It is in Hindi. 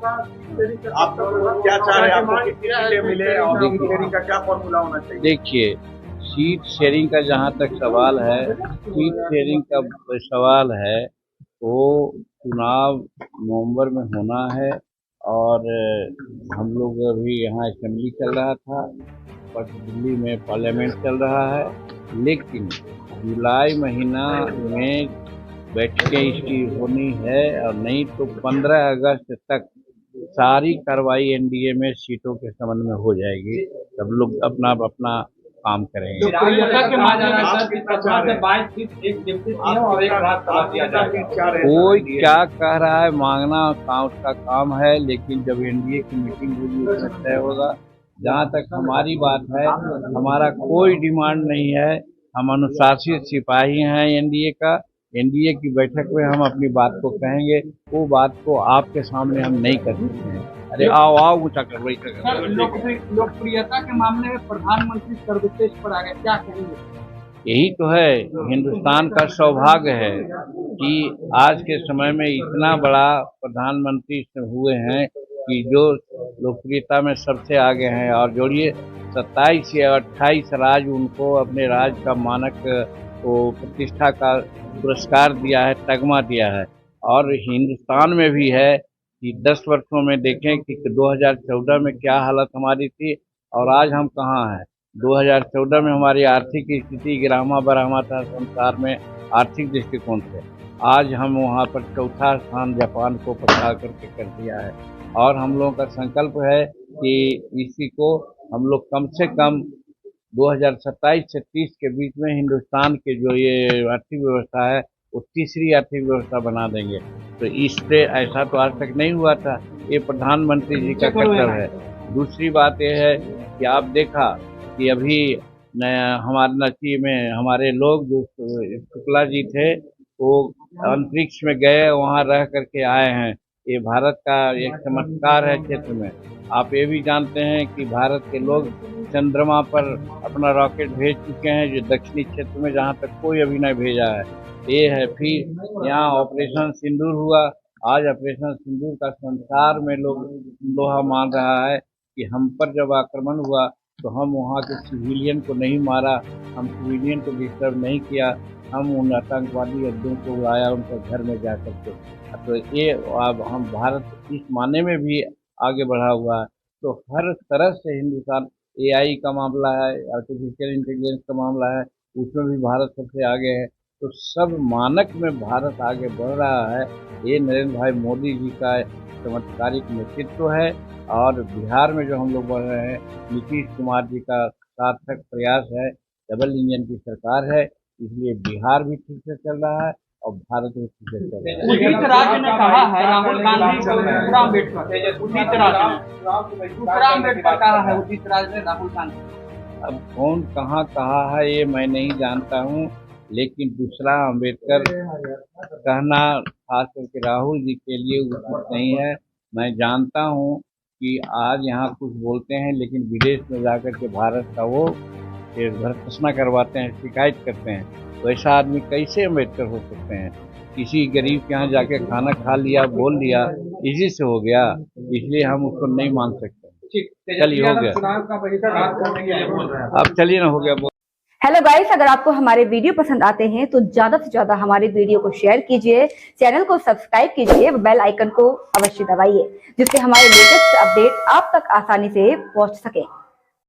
होगा? आप क्या चाह रहे हैं, आपको कितनी सीटें मिले और शेयरिंग का क्या फॉर्मूला होना चाहिए? देखिए, सीट शेयरिंग का जहाँ तक सवाल है, सीट शेयरिंग का सवाल है वो चुनाव नवंबर में होना है। और हम लोग अभी यहाँ असेंबली चल रहा था, पर दिल्ली में पार्लियामेंट चल रहा है, लेकिन जुलाई महीना में बैठकें इसकी होनी है। और नहीं तो 15 अगस्त तक सारी कार्रवाई एनडीए में सीटों के संबंध में हो जाएगी। सब लोग अपना अपना काम करेंगे। कोई क्या कह रहा है, मांगना उसका काम है, लेकिन जब एनडीए की मीटिंग होगी उसमें तय होगा। जहाँ तक हमारी बात है, हमारा कोई डिमांड नहीं है। हम अनुशासित सिपाही हैं एनडीए का। एनडीए की बैठक में हम अपनी बात को कहेंगे, वो बात को आपके सामने हम नहीं कर सकते हैं। अरे आओ ऊँचा कर, वही कर। लोकप्रियता के मामले में प्रधानमंत्री सर्वश्रेष्ठ पर आ गए, क्या कहेंगे? यही तो है, हिंदुस्तान का सौभाग्य है कि आज के समय में इतना बड़ा प्रधानमंत्री हुए हैं कि जो लोकप्रियता में सबसे आगे हैं। और जोड़िए 27 या 28 राज्य उनको अपने राज्य का मानक को प्रतिष्ठा का पुरस्कार दिया है, तगमा दिया है। और हिंदुस्तान में भी है कि 10 वर्षों में देखें कि 2014 में क्या हालत हमारी थी और आज हम कहाँ हैं। 2014 में हमारी आर्थिक स्थिति गिरामा बरामा था संसार में आर्थिक दृष्टिकोण से। आज हम वहाँ पर चौथा स्थान जापान को पछा करके कर दिया है। और हम लोगों का संकल्प है कि इसी को हम लोग कम से कम 2027 से 30 के बीच में हिंदुस्तान के जो ये आर्थिक व्यवस्था है वो तीसरी आर्थिक व्यवस्था बना देंगे। तो इससे ऐसा तो आज तक नहीं हुआ था, ये प्रधानमंत्री जी का कर्तव्य है। दूसरी बात यह है कि आप देखा कि अभी हमारे नची में हमारे लोग जो शुक्ला जी थे वो अंतरिक्ष में गए, वहाँ रह करके आए हैं। ये भारत का एक चमत्कार है क्षेत्र में। आप ये भी जानते हैं कि भारत के लोग चंद्रमा पर अपना रॉकेट भेज चुके हैं, जो दक्षिणी क्षेत्र में जहाँ तक कोई अभी नहीं भेजा है। ये है, फिर यहाँ ऑपरेशन सिंदूर हुआ। आज ऑपरेशन सिंदूर का संसार में लोग लोहा मान रहा है कि हम पर जब आक्रमण हुआ तो हम वहाँ के सिविलियन को नहीं मारा, हम सिविलियन को डिस्टर्ब नहीं किया, हम उन आतंकवादी अड्डों को उड़ाया उनके घर में जा करके। तो ये अब हम भारत इस माने में भी आगे बढ़ा हुआ है। तो हर तरह से हिंदुस्तान, एआई का मामला है, आर्टिफिशियल इंटेलिजेंस का मामला है, उसमें भी भारत सबसे आगे है। तो सब मानक में भारत आगे बढ़ रहा है। ये नरेंद्र भाई मोदी जी का चमत्कारिक नेतृत्व है। और बिहार में जो हम लोग बढ़ रहे हैं, नीतीश कुमार जी का सार्थक प्रयास है। डबल इंजन की सरकार है, इसलिए बिहार भी ठीक से चल रहा है और भारत भी ठीक से चल रहा है। उदित राज ने कहा है राहुल गांधी दूसरा अम्बेडकर, उदित अम्बेडकर कहा है उदित राज ने राहुल गांधी। अब कौन कहाँ कहा है ये मैं नहीं जानता हूँ, लेकिन दूसरा अम्बेडकर कहना खास करके राहुल जी के लिए उचित नहीं है। मैं जानता हूँ कि आज यहाँ कुछ बोलते हैं, लेकिन विदेश में जाकर के भारत का वो भर्त्सना करवाते हैं, शिकायत करते हैं। तो ऐसा आदमी कैसे अम्बेडकर हो सकते हैं? किसी गरीब के यहाँ जाके खाना खा लिया, बोल लिया, इसी से हो गया, इसलिए हम उसको नहीं मान सकते। चलिए हो गया, अब चलिए ना, हो गया। हेलो गाइस, अगर आपको हमारे वीडियो पसंद आते हैं तो ज्यादा से ज्यादा हमारे वीडियो को शेयर कीजिए, चैनल को सब्सक्राइब कीजिए, बेल आइकन को अवश्य दबाइए, जिससे हमारे लेटेस्ट अपडेट आप तक आसानी से पहुंच सके।